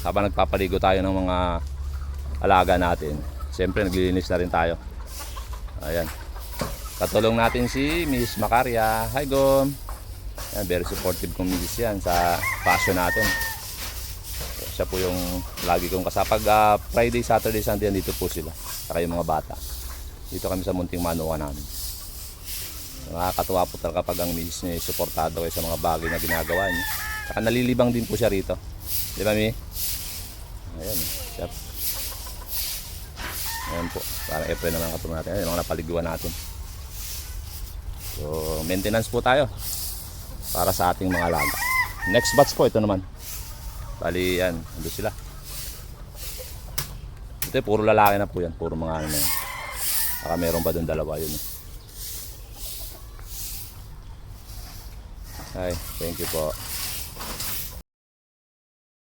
Habang nagpapaligo tayo ng mga alaga natin, siyempre naglilinis na rin tayo. Ayan, katulong natin si Miss Macaria. Hi Gom. Ayan, very supportive kong miss yan sa passion natin. Siya po yung lagi kong kasama. Pag Friday, Saturday, Sunday, dito po sila. Saka yung mga bata. Dito kami sa munting manuka namin. Nakakatuwa po talaga kapag ang miss niya suportado kayo sa mga bagay na ginagawa niya. Saka nalilibang din po siya rito. Di ba, Mi? Ayan, chef. Ayan po. Parang April naman katulong natin. Ayan, mga napaliguan natin. So, maintenance po tayo para sa ating mga alaga. Next batch po, ito naman. Bali, yan. Ando sila. Ito, puro lalaki na po yan. Puro mga ano na yan. Saka meron pa doon dalawa yun. Ay, thank you po.